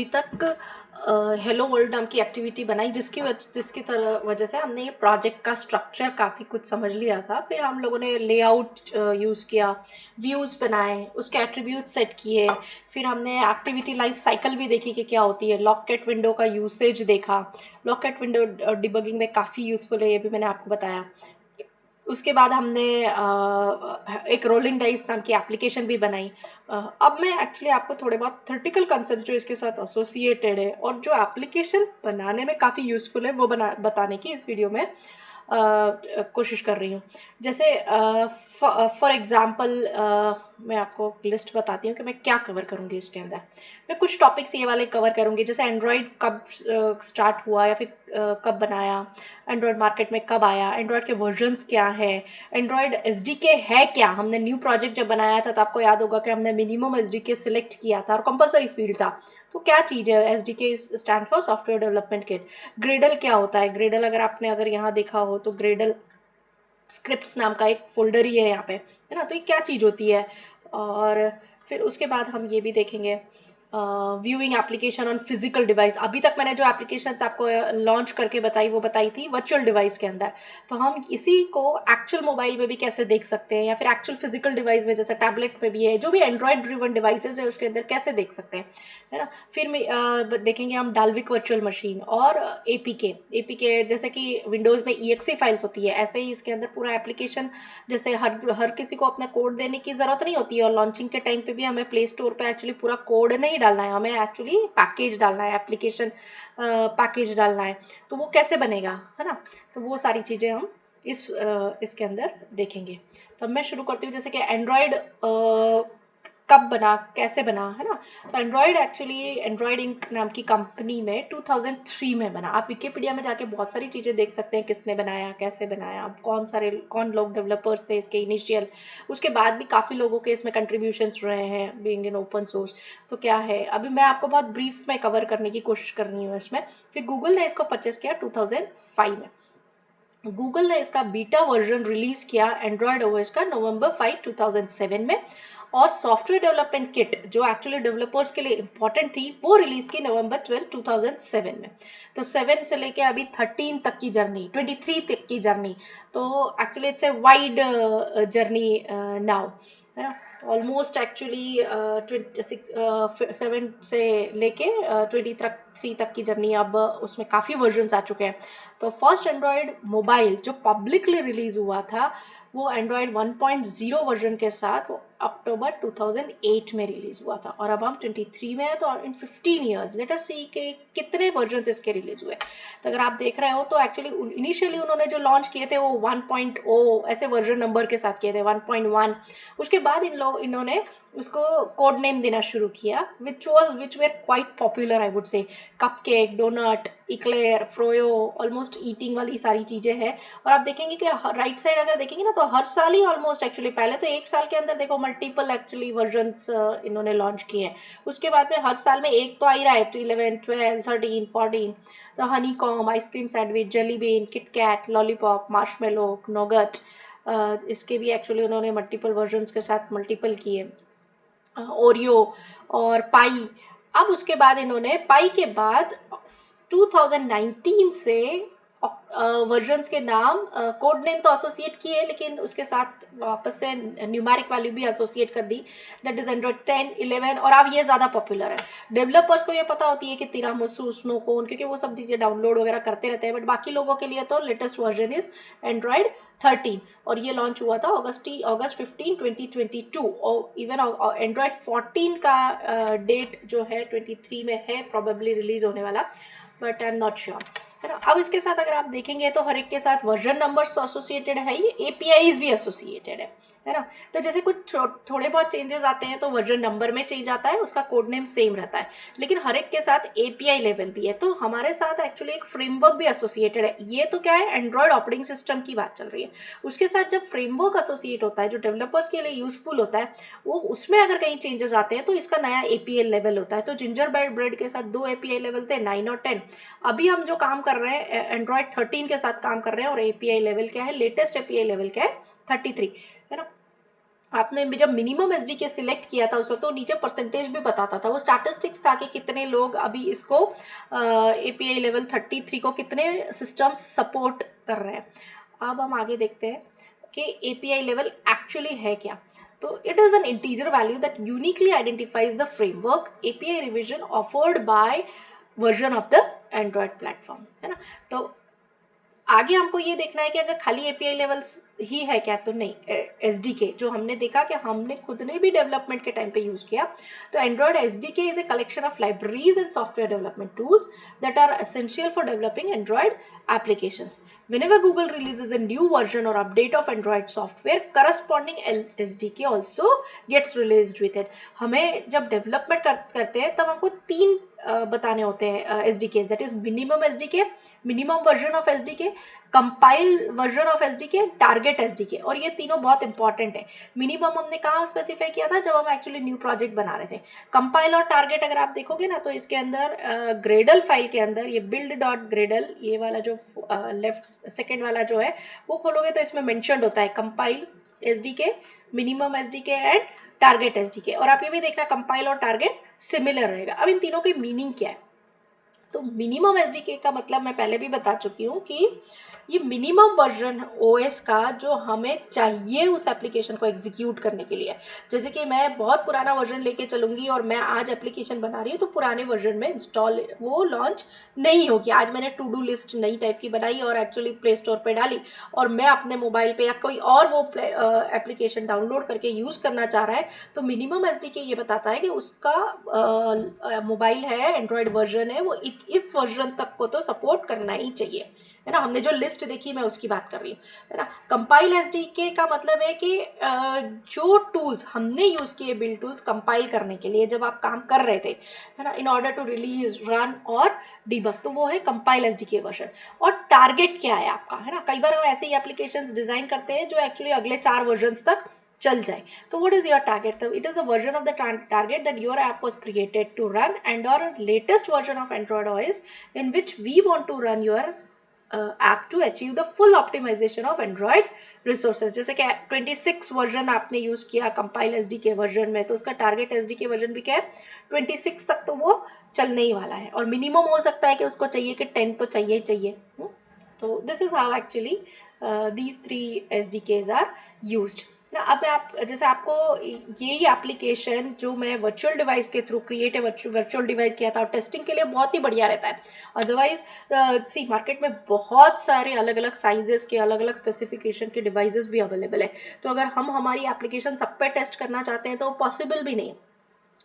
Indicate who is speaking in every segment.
Speaker 1: अभी तक hello world नाम की एक्टिविटी बनाई जिसकी वजह से हमने ये प्रोजेक्ट का स्ट्रक्चर काफ़ी कुछ समझ लिया था। फिर हम लोगों ने लेआउट यूज़ किया, व्यूज़ बनाए, उसके एट्रीब्यूट सेट किए। फिर हमने एक्टिविटी लाइफ साइकिल भी देखी कि क्या होती है, लॉकेट विंडो का यूसेज देखा। लॉकेट विंडो डिबगिंग में काफ़ी यूज़फुल है, ये भी मैंने आपको बताया। उसके बाद हमने एक रोलिंग डाइस नाम की एप्लीकेशन भी बनाई। अब मैं एक्चुअली आपको थोड़े बहुत थ्योरेटिकल कंसेप्ट जो इसके साथ एसोसिएटेड है और जो एप्लीकेशन बनाने में काफ़ी यूज़फुल है वो बताने की इस वीडियो में कोशिश कर रही हूँ। जैसे फॉर एग्जांपल मैं आपको लिस्ट बताती हूँ कि मैं क्या कवर करूँगी इसके अंदर। मैं कुछ टॉपिक्स ये वाले कवर करूँगी, जैसे एंड्रॉयड कब स्टार्ट हुआ या फिर कब बनाया, एंड्रॉयड मार्केट में कब आया, एंड्रॉयड के वर्जन्स क्या है, एंड्रॉयड एसडीके है क्या। हमने न्यू प्रोजेक्ट जब बनाया था तो आपको याद होगा कि हमने मिनिमम एसडीके सिलेक्ट किया था और कंपलसरी फील्ड था। तो क्या चीज़ है SDK? Stand for software development kit. Gradle क्या होता है? ग्रेडल अगर यहाँ देखा हो तो ग्रेडल स्क्रिप्ट्स नाम का एक फोल्डर ही है यहाँ पे, है ना। तो ये क्या चीज़ होती है? और फिर उसके बाद हम ये भी देखेंगे viewing application on physical device. अभी तक मैंने जो एप्लीकेशंस आपको लॉन्च करके बताई वो बताई थी वर्चुअल डिवाइस के अंदर। तो हम इसी को एक्चुअल मोबाइल में भी कैसे देख सकते हैं या फिर एक्चुअल फिजिकल डिवाइस में, जैसे टैबलेट में भी है, जो भी एंड्रॉयड ड्रिवन डिवाइसेज है उसके अंदर कैसे देख सकते हैं, है ना। फिर देखेंगे हम डाल्विक वर्चुअल मशीन और एपीके जैसे कि विंडोज़ में ईएक्सी फाइल्स होती है, ऐसे ही इसके अंदर पूरा एप्लीकेशन। जैसे हर किसी को अपना कोड देने की ज़रूरत नहीं होती है और लॉन्चिंग के टाइम पे भी हमें प्ले स्टोर पे एक्चुअली पूरा कोड नहीं डालना है, हमें एक्चुअली पैकेज डालना है, एप्लीकेशन पैकेज डालना है। तो वो कैसे बनेगा, है ना। तो वो सारी चीज़ें हम इसके अंदर देखेंगे। तो मैं शुरू करती हूँ, जैसे कि एंड्रॉयड कब बना, कैसे बना, है ना। तो एंड्रॉयड एक्चुअली एंड्रॉयड इंक नाम की कंपनी में 2003 में बना। आप विकिपीडिया में जाके बहुत सारी चीज़ें देख सकते हैं, किसने बनाया, कैसे बनाया, कौन लोग डेवलपर्स थे इसके इनिशियल। उसके बाद भी काफ़ी लोगों के इसमें कंट्रीब्यूशंस रहे हैं बीइंग इन ओपन सोर्स। तो क्या है, अभी मैं आपको बहुत ब्रीफ में कवर करने की कोशिश कर रही हूँ इसमें। फिर गूगल ने इसको परचेस किया 2005 में। गूगल ने इसका बीटा वर्जन रिलीज किया एंड्रॉयड ओएस का नवंबर 5 2007 में। और सॉफ्टवेयर डेवलपमेंट किट जो एक्चुअली डेवलपर्स के लिए इंपॉर्टेंट थी वो रिलीज की नवंबर 12 2007 में। तो 7 से लेके अभी 13 तक की जर्नी, 23 तक की जर्नी। तो actually it's a wide journey now, है ना। ऑलमोस्ट एक्चुअली 7 से लेके 23 तक की जर्नी, अब उसमें काफ़ी वर्जन्स आ चुके हैं। तो फर्स्ट एंड्रॉयड मोबाइल जो पब्लिकली रिलीज हुआ था वो एंड्रॉयड 1.0 वर्जन के साथ वो अक्टूबर 2008 में रिलीज हुआ था। और अब हम 23 में है, तो इन 15 ईयर्स लेट अस सी कि कितने वर्जन इसके रिलीज हुए। तो अगर आप देख रहे हो तो एक्चुअली इनिशियली उन्होंने जो लॉन्च किए थे वो 1.0 ऐसे वर्जन नंबर के साथ किए थे, 1.1। उसके बाद इन्होंने उसको कोड नेम देना शुरू किया which were quite popular I would say. Cupcake, Donut, Eclair, Froyo, almost eating वाली सारी चीज़ें हैं। और आप देखेंगे कि राइट साइड अगर देखेंगे ना तो हर साल ही ऑलमोस्ट, एक्चुअली पहले तो एक साल के अंदर देखो मल्टीपल एक्चुअली वर्जन्स इन्होंने लॉन्च किए हैं। उसके बाद में हर साल में एक तो आ ही रहा है, 11, 12, 13, 14। तो Honeycomb, Ice Cream Sandwich, Jelly Bean, KitKat, Lollipop, Marshmallow, Nougat, इसके भी एक्चुअली उन्होंने मल्टीपल वर्जन्स के साथ मल्टीपल किए, ओरियो और पाई। अब उसके बाद इन्होंने पाई के बाद 2019 से वर्जन्स के नाम, कोड नेम तो एसोसिएट किए लेकिन उसके साथ वापस से न्यूमेरिक वैल्यू भी एसोसिएट कर दी, दैट इज एंड्रॉइड 10, 11। और अब ये ज़्यादा पॉपुलर है। डेवलपर्स को ये पता होती है कि तिरामुसु, स्नोकोन, क्योंकि वो सब चीज़ें डाउनलोड वगैरह करते रहते हैं, बट बाकी लोगों के लिए तो लेटेस्ट वर्जन इज एंड्रॉइड 13। और ये लॉन्च हुआ था अगस्त 15 2022। और इवन एंड्रॉइड 14 का डेट जो है 23 में है प्रोबेबली रिलीज होने वाला, but I am not sure, है ना। अब इसके साथ अगर आप देखेंगे तो हर एक के साथ वर्जन नंबर्स तो एसोसिएटेड है ही, एपीआईज भी एसोसिएटेड है ना। तो जैसे कुछ थोड़े बहुत चेंजेस आते हैं तो वर्जन नंबर में चेंज आता है, उसका कोड नेम सेम रहता है, लेकिन हर एक के साथ एपीआई लेवल भी है। तो हमारे साथ एक्चुअली एक फ्रेमवर्क भी एसोसिएटेड है। ये तो क्या है, एंड्रॉयड ऑपरेटिंग सिस्टम की बात चल रही है। उसके साथ जब फ्रेमवर्क एसोसिएट होता है जो डेवलपर्स के लिए यूजफुल होता है, वो उसमें अगर कहीं चेंजेस आते हैं तो इसका नया एपीआई लेवल होता है। तो जिंजर ब्रेड के साथ 2 एपीआई लेवल थे, 9 और 10। अभी हम जो काम कर रहे हैं एंड्रॉयड 13 के साथ काम कर रहे हैं और एपीआई लेवल क्या है, लेटेस्ट एपीआई लेवल क्या है, 33, है ना। आपने जब मिनिमम एसडीके सिलेक्ट किया था उस वक्त तो नीचे परसेंटेज भी बताता था, वो स्टैटिस्टिक्स था कि कितने लोग अभी इसको एपीआई लेवल 33 को कितने सिस्टम्स सपोर्ट कर रहे हैं। अब हम आगे देखते हैं कि एपीआई लेवल एक्चुअली है क्या। तो it is an integer value that uniquely identifies the framework API revision offered by version of the Android platform, है ना। तो आगे हमको ये देखना है कि अगर खाली एपीआई लेवल्स ही है क्या, तो नहीं। एसडीके जो हमने देखा कि हमने खुद ने भी डेवलपमेंट के टाइम पे यूज किया, तो Android SDK is a collection of libraries and software development tools that are essential for developing Android applications. Whenever Google releases a new version or update of Android software, corresponding SDK also gets released with it. हमें जब development करते हैं तब हमको तीन बताने होते हैं SDK, that is minimum SDK, minimum version of SDK, compile version of SDK, target SDK, और ये तीनों बहुत इंपॉर्टेंट है। मिनिमम हमने कहाँ स्पेसिफाई किया था, जब हम एक्चुअली न्यू प्रोजेक्ट बना रहे थे। कंपाइल और टारगेट अगर आप देखोगे ना, तो इसके अंदर ग्रेडल फाइल के अंदर ये build डॉट ग्रेडल, ये वाला जो लेफ्ट सेकेंड वाला जो है वो खोलोगे तो इसमें मेंशन्ड होता है compile SDK, minimum SDK and target SDK. और आप ये भी देखना कंपाइल और टारगेट सिमिलर रहेगा। अब इन तीनों की मीनिंग क्या है, तो मिनिमम एसडीके का मतलब मैं पहले भी बता चुकी हूँ कि ये मिनिमम वर्जन ओएस का जो हमें चाहिए उस एप्लीकेशन को एग्जीक्यूट करने के लिए। जैसे कि मैं बहुत पुराना वर्जन लेके चलूंगी और मैं आज एप्लीकेशन बना रही हूँ, तो पुराने वर्जन में इंस्टॉल वो लॉन्च नहीं होगी। आज मैंने टू डू लिस्ट नई टाइप की बनाई और एक्चुअली प्ले स्टोर पे डाली, और मैं अपने मोबाइल पे या कोई और वो एप्लीकेशन डाउनलोड करके यूज करना चाह रहा है, तो मिनिमम एसडीके ये बताता है कि उसका मोबाइल है, एंड्रॉयड वर्जन है, वो इस वर्जन तक को तो सपोर्ट करना ही चाहिए, है ना। हमने जो लिस्ट देखी मैं उसकी बात कर रही हूँ, है ना। कंपाइल एसडीके का मतलब है कि जो टूल्स हमने यूज किए, बिल्ड टूल्स कंपाइल करने के लिए जब आप काम कर रहे थे, है ना, in order to release, run और डिबग, तो वो है कंपाइल एसडीके वर्जन। और टारगेट क्या है आपका, है ना। कई बार हम ऐसे ही एप्लीकेशंस डिजाइन करते हैं जो एक्चुअली अगले 4 वर्जन्स तक चल जाए। तो what is your target? It is a version of the target that your app was created to run, and or latest version of Android OS in which we want to run your app to achieve the full optimization of Android resources। जैसे कि 26 version आपने use किया compile SDK version में, तो उसका target SDK version भी क्या है, 26 तक तो वो चलने ही वाला है। और मिनिमम हो सकता है कि उसको चाहिए कि 10 तो चाहिए ही चाहिए। तो this is how actually these 3 SDKs are used ना। अब मैं आप जैसे आपको यही एप्लीकेशन जो मैं वर्चुअल डिवाइस के थ्रू क्रिएट वर्चुअल डिवाइस किया था, और टेस्टिंग के लिए बहुत ही बढ़िया रहता है। अदरवाइज सी मार्केट में बहुत सारे अलग अलग साइजेस के, अलग अलग स्पेसिफिकेशन के डिवाइसेस भी अवेलेबल है। तो अगर हम हमारी एप्लीकेशन सब पे टेस्ट करना चाहते हैं तो पॉसिबल भी नहीं,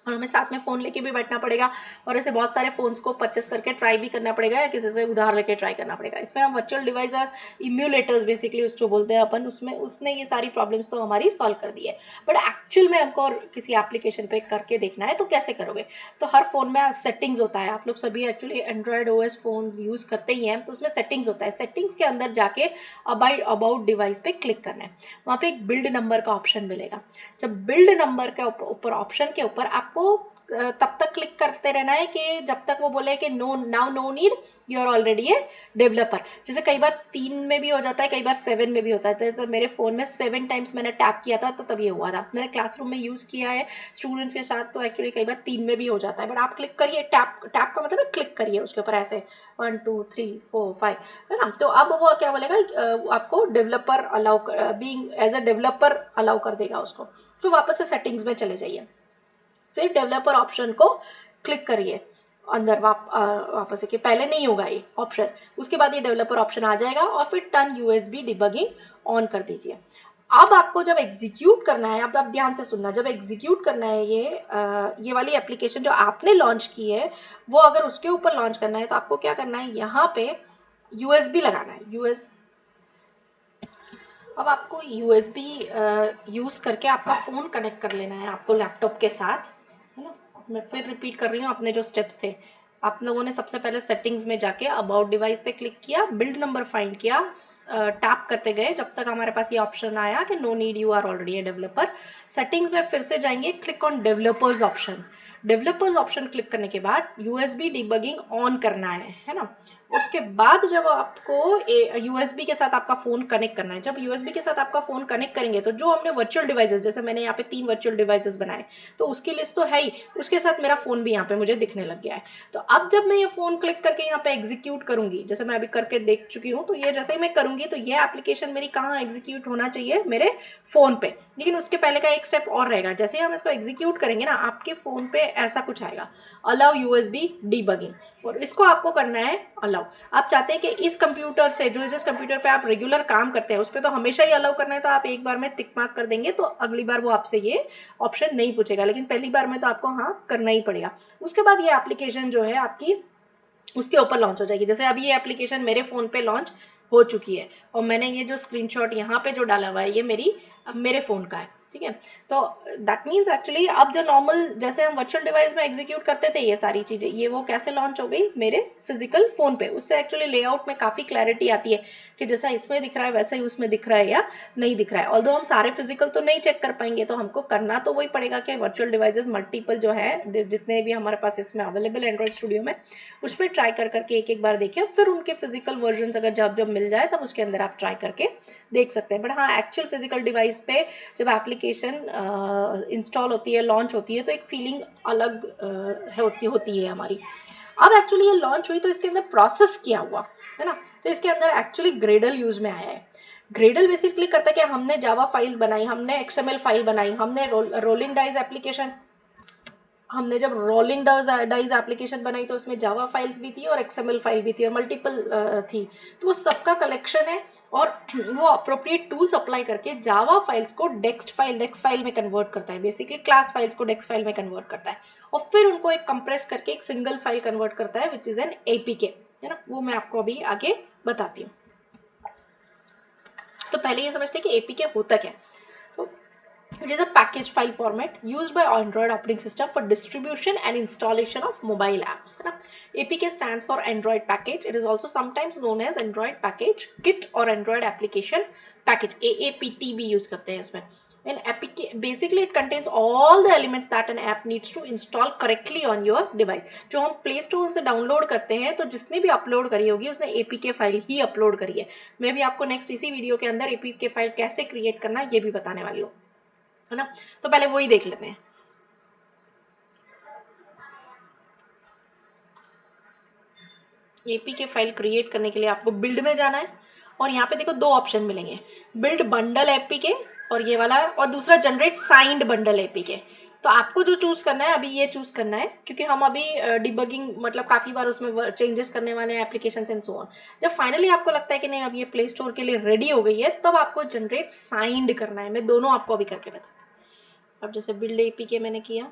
Speaker 1: और हमें साथ में फ़ोन लेके भी बैठना पड़ेगा, और ऐसे बहुत सारे फ़ोन्स को परचेस करके ट्राई भी करना पड़ेगा, या किसी से उधार लेके ट्राई करना पड़ेगा। इसमें हम वर्चुअल डिवाइसेस, इम्यूलेटर्स बेसिकली उस जो बोलते हैं अपन, उसमें उसने ये सारी प्रॉब्लम्स तो हमारी सॉल्व कर दी है। बट एक्चुअल में हमको किसी एप्लीकेशन पे करके देखना है तो कैसे करोगे, तो हर फ़ोन में सेटिंग्स होता है। आप लोग सभी actually Android OS phone use करते ही हैं, तो उसमें सेटिंग्स होता है। सेटिंग्स के अंदर जाके अबाउट डिवाइस पे क्लिक करना है, वहाँ पे एक बिल्ड नंबर का ऑप्शन मिलेगा। जब बिल्ड नंबर के ऊपर ऑप्शन के ऊपर आपको तब तक क्लिक करते रहना है कि जब तक वो बोले कि no, now no need, you are already a developer. जैसे कई बार 3 में भी हो जाता है, कई बार 7 में भी होता है। जैसे मेरे फ़ोन में 7 टाइम्स मैंने टैप किया था तो तब ये हुआ था। मैंने क्लासरूम में यूज़ किया है स्टूडेंट्स के साथ, तो एक्चुअली कई बार 3 में भी हो जाता है। बट आप क्लिक करिए, टैप टैप का मतलब है क्लिक करिए उसके ऊपर ऐसे 1 2 3 4 5, है ना। तो अब वो क्या बोलेगा, आपको developer allow, being as a developer allow कर देगा उसको। फिर वापस से सेटिंग्स में चले जाइए, फिर डेवलपर ऑप्शन को क्लिक करिए अंदर वापस से, कि पहले नहीं होगा ये ऑप्शन, उसके बाद ये डेवलपर ऑप्शन आ जाएगा, और फिर टर्न यूएसबी डिबगिंग ऑन कर दीजिए। अब आपको जब एग्जीक्यूट करना है, अब आप ध्यान से सुनना, जब एग्जीक्यूट करना है ये वाली एप्लीकेशन जो आपने लॉन्च की है, वो अगर उसके ऊपर लॉन्च करना है तो आपको क्या करना है, यहाँ पे यूएसबी लगाना है। अब आपको यूएसबी यूज़ करके आपका फ़ोन कनेक्ट कर लेना है आपको लैपटॉप के साथ, है ना। मैं फिर रिपीट कर रही हूँ, अपने जो स्टेप्स थे, आप लोगों ने सबसे पहले सेटिंग्स में जाके अबाउट डिवाइस पे क्लिक किया, बिल्ड नंबर फाइंड किया, टैप करते गए जब तक हमारे पास ये ऑप्शन आया कि no need, you are already a developer. Settings में फिर से जाएंगे, click on developers option. Developers option click करने के बाद यूएसबी डिबगिंग ऑन करना है ना। उसके बाद जब आपको यूएसबी के साथ आपका फोन कनेक्ट करना है, जब यूएसबी के साथ आपका फोन कनेक्ट करेंगे तो जो हमने वर्चुअल डिवाइसेस, जैसे मैंने यहाँ पे 3 वर्चुअल डिवाइसेस बनाए तो उसकी लिस्ट तो है ही, उसके साथ मेरा फोन भी यहाँ पे मुझे दिखने लग गया है। तो अब जब मैं ये फोन क्लिक करके यहाँ पे एग्जीक्यूट करूंगी, जैसे मैं अभी करके देख चुकी हूँ, तो ये जैसे ही मैं करूंगी तो ये एप्लीकेशन मेरी कहाँ एग्जीक्यूट होना चाहिए, मेरे फोन पे। लेकिन उसके पहले का एक स्टेप और रहेगा, जैसे ही हम इसको एग्जीक्यूट करेंगे ना, आपके फोन पे ऐसा कुछ आएगा, अलाउ यूएसबी डीबगिंग, और इसको आपको करना है अलाउ। आप चाहते हैं कि इस कंप्यूटर से, जो जिस कंप्यूटर पे आप रेगुलर काम करते हैं उस पर तो हमेशा ही अलाउ करना है, तो आप एक बार में टिक मार्क कर देंगे तो अगली बार वो आपसे ये ऑप्शन नहीं पूछेगा, लेकिन पहली बार में तो आपको हाँ करना ही पड़ेगा। उसके बाद ये एप्लीकेशन जो है आपकी उसके ऊपर लॉन्च हो जाएगी। जैसे अभी ये एप्लीकेशन मेरे फोन पे लॉन्च हो चुकी है, और मैंने ये जो स्क्रीनशॉट यहाँ पे जो डाला हुआ है ये मेरे फोन का है, ठीक है। तो दैट मीन्स एक्चुअली अब जो नॉर्मल जैसे हम वर्चुअल डिवाइस में एग्जीक्यूट करते थे ये सारी चीजें, ये वो कैसे लॉन्च हो गई मेरे फिजिकल फोन पे। उससे एक्चुअली लेआउट में काफी क्लैरिटी आती है कि जैसा इसमें दिख रहा है वैसा ही उसमें दिख रहा है या नहीं दिख रहा है। ऑल्दो हम सारे फिजिकल तो नहीं चेक कर पाएंगे, तो हमको करना तो वही पड़ेगा कि वर्चुअल डिवाइसेस मल्टीपल जो है, जितने भी हमारे पास इसमें अवेलेबल एंड्रॉइड स्टूडियो में, उसमें ट्राई कर करके एक एक बार देखें, फिर उनके फिजिकल वर्जन अगर जब जब मिल जाए तब उसके अंदर आप ट्राई करके देख सकते हैं। बट हाँ, एक्चुअल फिजिकल डिवाइस पे जब एप्लीकेशन इंस्टॉल होती है, लॉन्च होती है, तो एक फीलिंग अलग होती है हमारी। अब एक्चुअली ये लॉन्च हुई तो इसके अंदर प्रोसेस किया हुआ है ना, तो इसके अंदर एक्चुअली ग्रेडल यूज में आया है। ग्रेडल बेसिकली करता है कि हमने जावा फाइल बनाई, हमने एक्सएमएल फाइल बनाई, हमने रोलिंग डाइज एप्लीकेशन, हमने जब रोलिंग डाइज एप्लीकेशन बनाई तो उसमें जावा फाइल्स भी थी और एक्सएमएल फाइल भी थी और मल्टीपल थी, तो वो सबका कलेक्शन है। और वो अप्रोप्रिएट टूल्स अप्लाई करके जावा फाइल्स को डेक्स्ट फाइल में कन्वर्ट करता है, बेसिकली क्लास फाइल्स को डेक्स्ट फाइल में कन्वर्ट करता है, और फिर उनको एक कंप्रेस करके एक सिंगल फाइल कन्वर्ट करता है विच इज एन एपीके, है ना। वो मैं आपको अभी आगे बताती हूँ। तो पहले ये समझते हैं कि एपीके होता क्या है। तो it is a package file format used by Android operating system for distribution and installation of mobile apps. APK stands for Android package. It is also sometimes known as Android package kit or Android application package. AAPT भी use करते हैं इसमें. And APK basically it contains all the elements that an app needs to install correctly on your device. जो हम Play Store से download करते हैं, तो जिसने भी अपलोड करी होगी उसने APK फाइल ही अपलोड करी है। मैं भी आपको नेक्स्ट इसी वीडियो के अंदर APK फाइल कैसे क्रिएट करना है ये भी बताने वाली हूँ, है ना। तो पहले वही देख लेते हैं। एपीके फाइल क्रिएट करने के लिए आपको बिल्ड में जाना है, और यहाँ पे देखो दो ऑप्शन मिलेंगे, बिल्ड बंडल एपीके और ये वाला, और दूसरा जनरेट साइंड बंडल एपीके। तो आपको जो चूज करना है अभी ये चूज करना है, क्योंकि हम अभी डिबगिंग मतलब काफी बार उसमें चेंजेस करने वाले हैं एप्लीकेशन एंड सो ऑन। जब फाइनली आपको लगता है कि नहीं अब ये प्ले स्टोर के लिए रेडी हो गई है, तब आपको जनरेट साइंड करना है। मैं दोनों आपको अभी करके बताती हूँ। अब जैसे बिल्ड एपीके मैंने किया,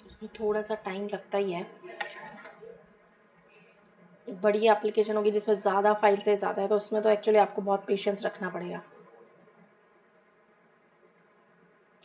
Speaker 1: इसमें थोड़ा सा टाइम लगता ही है, बड़ी एप्लीकेशन होगी जिसमें ज़्यादा फाइल से ज़्यादा है तो उसमें तो एक्चुअली आपको बहुत पेशेंस रखना पड़ेगा।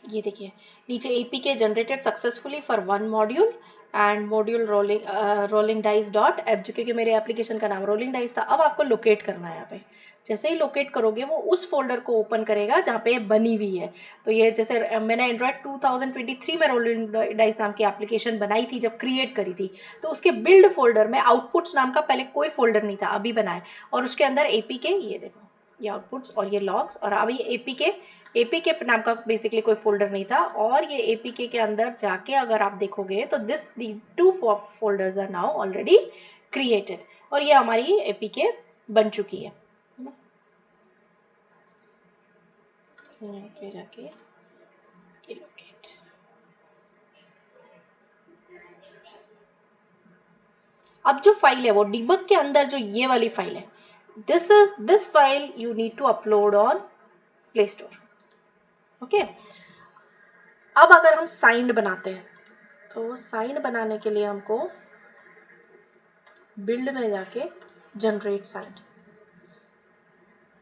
Speaker 1: ये देखिए नीचे APK generated successfully for one module and module rolling dice dot app, जो क्योंकि मेरे एप्लीकेशन का नाम रोलिंग डाइस था। अब आपको लोकेट करना है यहाँ पे, जैसे ही लोकेट करोगे वो उस फोल्डर को ओपन करेगा जहाँ पे ये बनी हुई है। तो ये जैसे मैंने एंड्रॉयड 2023 में रोलिंग डाइस नाम की एप्लीकेशन बनाई थी, जब क्रिएट करी थी, तो उसके बिल्ड फोल्डर में आउटपुट्स नाम का पहले कोई फोल्डर नहीं था, अभी बना है, और उसके अंदर एपीके, ये देखो ये आउटपुट्स और ये लॉग्स, और अब ये एपीके नाम का बेसिकली कोई फोल्डर नहीं था, और ये एपीके के अंदर जाके अगर आप देखोगे तो this the two folders are now already created, और ये हमारी एपीके बन चुकी है। फिर जाके ये लोकेट, अब जो फाइल है वो डिबग के अंदर जो ये वाली फाइल है, this file you need to upload on Play Store. Okay, अब अगर हम साइंड बनाते हैं तो साइंड बनाने के लिए हमको बिल्ड में जाके जनरेट साइंड,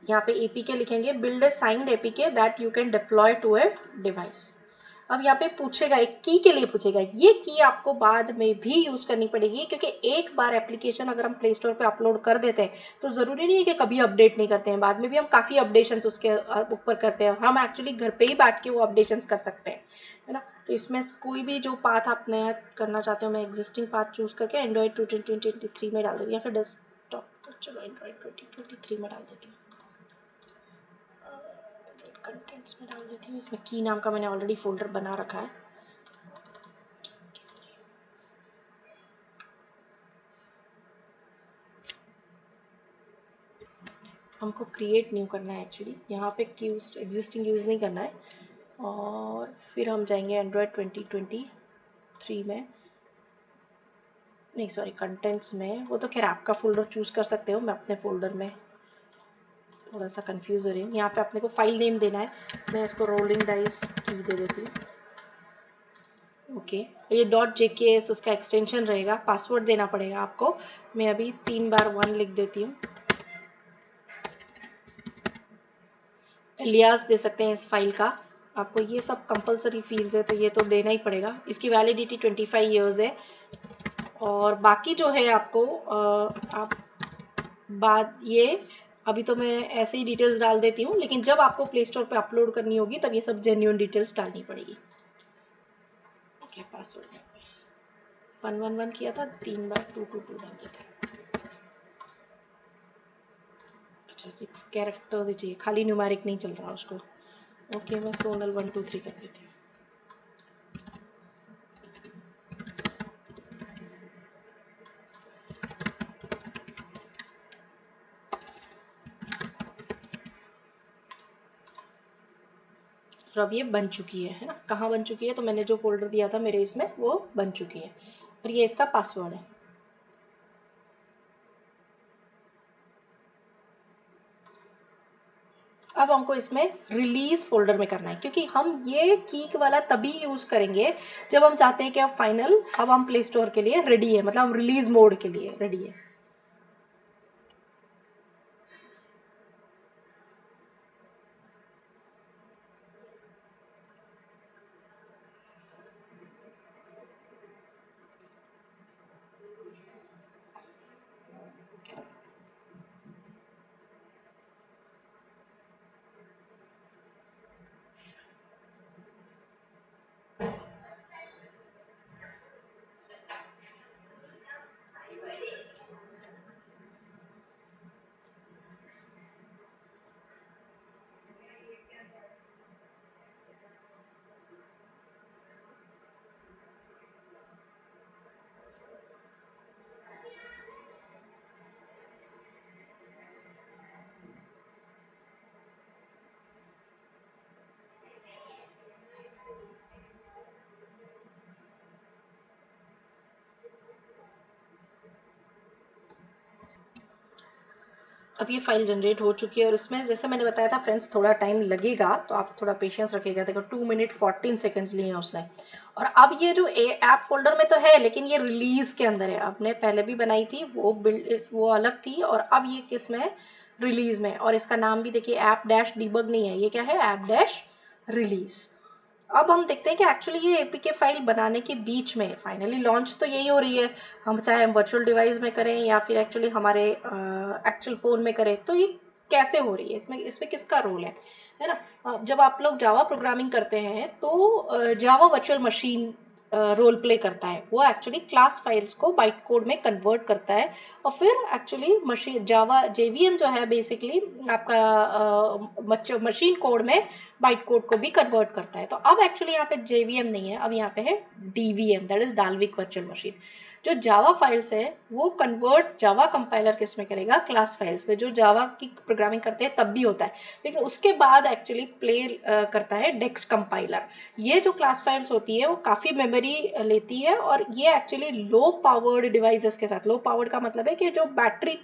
Speaker 1: यहाँ पे एपीके लिखेंगे, build a signed APK that you can deploy to a device. अब यहाँ पे पूछेगा, एक की के लिए पूछेगा, ये की आपको बाद में भी यूज करनी पड़ेगी, क्योंकि एक बार एप्लीकेशन अगर हम प्ले स्टोर पे अपलोड कर देते हैं तो जरूरी नहीं है कि कभी अपडेट नहीं करते हैं, बाद में भी हम काफी अपडेशंस उसके ऊपर करते हैं, हम एक्चुअली घर पे ही बैठ के वो अपडेशंस कर सकते हैं, है ना। तो इसमें कोई भी जो पाथ आप नया करना चाहते हो, मैं एग्जिस्टिंग पाथ चूज करके एंड्रॉइड 2023 में डाल दूँगी, या फिर डेस्कटॉप, चलो एंड्रॉइड 2023 में डाल देती हूँ, कंटेंट्स में डाल देती हूँ। इसमें की नाम का मैंने ऑलरेडी फोल्डर बना रखा है। हमको क्रिएट न्यू करना है एक्चुअली, यहाँ पे यूज एग्जिस्टिंग यूज़ नहीं करना है। और फिर हम जाएंगे एंड्रॉयड 2023 में, नहीं सॉरी कंटेंट्स में, वो तो खैर आपका फोल्डर चूज़ कर सकते हो, मैं अपने फोल्डर में थोड़ा सा कंफ्यूज हो रही हूँ। यहाँ पे अपने को फाइल नेम देना है, मैं इसको रोलिंग डाइस की दे देती हूँ। ओके, ये .jks उसका एक्सटेंशन रहेगा, पासवर्ड देना पड़ेगा आपको, मैं अभी 3 बार 1 लिख देती हूँ। एलियास दे सकते हैं इस फाइल का, आपको ये सब कंपलसरी फील्ड्स है तो ये तो देना ही पड़ेगा। इसकी वैलिडिटी 25 ईयर्स है। और बाकी जो है आपको आप बाद ये अभी तो मैं ऐसे ही डिटेल्स डाल देती हूँ, लेकिन जब आपको प्ले स्टोर पे अपलोड करनी होगी तब ये सब जेन्युइन डिटेल्स डालनी पड़ेगी। ओके, पासवर्ड 111 किया था, 3 बार 222 डाल देते हैं। अच्छा 6 कैरेक्टर्स ही चाहिए, खाली न्यूमेरिक नहीं चल रहा उसको। ओके, मैं सोनल 123 कर देती हूँ। और अब ये बन चुकी है ना, कहाँ बन चुकी है, तो मैंने जो फोल्डर दिया था मेरे इसमें वो बन चुकी है, और ये इसका पासवर्ड है। अब हमको इसमें रिलीज फोल्डर में करना है, क्योंकि हम ये कीक वाला तभी यूज करेंगे जब हम चाहते हैं कि अब फाइनल, अब हम प्ले स्टोर के लिए रेडी है, मतलब हम रिलीज मोड के लिए रेडी है। अब ये फाइल जनरेट हो चुकी है, और इसमें जैसे मैंने बताया था फ्रेंड्स थोड़ा टाइम लगेगा, तो आप थोड़ा पेशेंस रखिएगा। देखो 2 मिनट 14 सेकेंड्स लिए हैं उसने। और अब ये जो ऐप फोल्डर में तो है, लेकिन ये रिलीज के अंदर है, आपने पहले भी बनाई थी वो बिल्ड, वो अलग थी, और अब ये किस में, रिलीज में। और इसका नाम भी देखिए ऐप डैश डिबग नहीं है, ये क्या है, ऐप डैश रिलीज। अब हम देखते हैं कि एक्चुअली ये एपीके फाइल बनाने के बीच में फाइनली लॉन्च तो यही हो रही है, हम चाहे हम वर्चुअल डिवाइस में करें या फिर एक्चुअली हमारे एक्चुअल फ़ोन में करें, तो ये कैसे हो रही है, इसमें किसका रोल है ना। जब आप लोग जावा प्रोग्रामिंग करते हैं तो Java virtual machine role play करता है, वो एक्चुअली क्लास फाइल्स को बाइट कोड में कन्वर्ट करता है, और फिर एक्चुअली मशीन जावा जेवीएम जो है बेसिकली आपका मशीन कोड में बाइट कोड को भी कन्वर्ट करता है। तो अब एक्चुअली यहाँ पे जेवीएम नहीं है, अब यहाँ पे है DVM, that is Dalvik virtual machine. जो जावा फाइल्स है वो कन्वर्ट जावा कंपाइलर किस में करेगा, क्लास फाइल्स में, जो जावा की प्रोग्रामिंग करते हैं तब भी होता है, लेकिन उसके बाद एक्चुअली प्ले करता है डेक्स कंपाइलर। ये जो क्लास फाइल्स होती है वो काफ़ी मेमोरी लेती है, और ये एक्चुअली लो पावर्ड डिवाइसेस के साथ, लो पावर्ड का मतलब है कि जो बैटरी,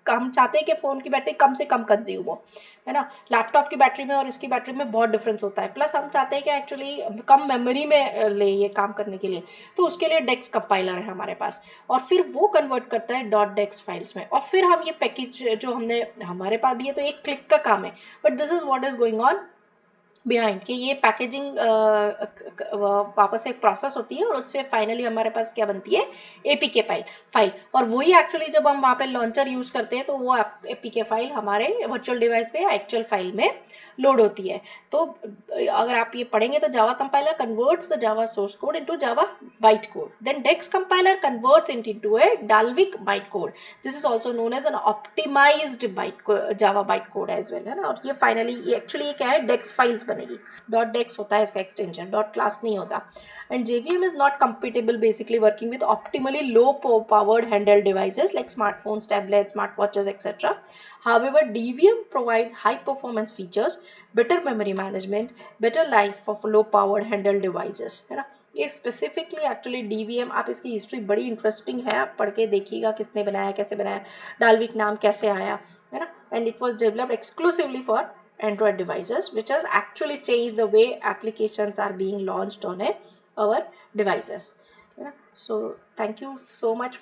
Speaker 1: हम चाहते हैं कि फ़ोन की बैटरी कम से कम कंज्यूम हो, है ना। लैपटॉप की बैटरी में और इसकी बैटरी में बहुत डिफरेंस होता है, प्लस हम चाहते हैं कि एक्चुअली कम मेमोरी में ले ये काम करने के लिए, तो उसके लिए डेक्स कंपाइलर है हमारे पास, और फिर वो कन्वर्ट करता है डॉट डेक्स फाइल्स में, और फिर हम ये पैकेज जो हमने हमारे पास, ये तो एक क्लिक का काम है, but this is what is going on behind कि ये पैकेजिंग वापस एक प्रोसेस होती है और उससे फाइनली हमारे पास क्या बनती है, एपीके फाइल। और वही एक्चुअली जब हम वहाँ पे लॉन्चर यूज़ करते हैं तो वो एपीके फाइल हमारे वर्चुअल डिवाइस पे एक्चुअल फाइल में लोड होती है। तो अगर आप ये पढ़ेंगे तो Java compiler converts the Java source code into Java byte code, then DEX compiler converts it into a Dalvik byte code. This is also known as an optimised Java byte code as well, है ना। और ये finally actually क्या है, डेक्स files बनेगी। Dot डेक्स होता है इसका एक्सटेंशन, डॉट क्लास नहीं होता। And JVM is not compatible basically working with optimally low powered handle devices like smartphones, tablets, smart watches etcetera. However, DVM provides high performance features, better memory management, better life of low powered handheld devices, है ना। ये specifically actually DVM, आप इसकी history बड़ी interesting है, आप पढ़ के देखिएगा किसने बनाया, कैसे बनाया, डाल्विक नाम कैसे आया, है ना। And it was developed exclusively for Android devices, which has actually changed the way applications are being launched on our devices. So thank you so much.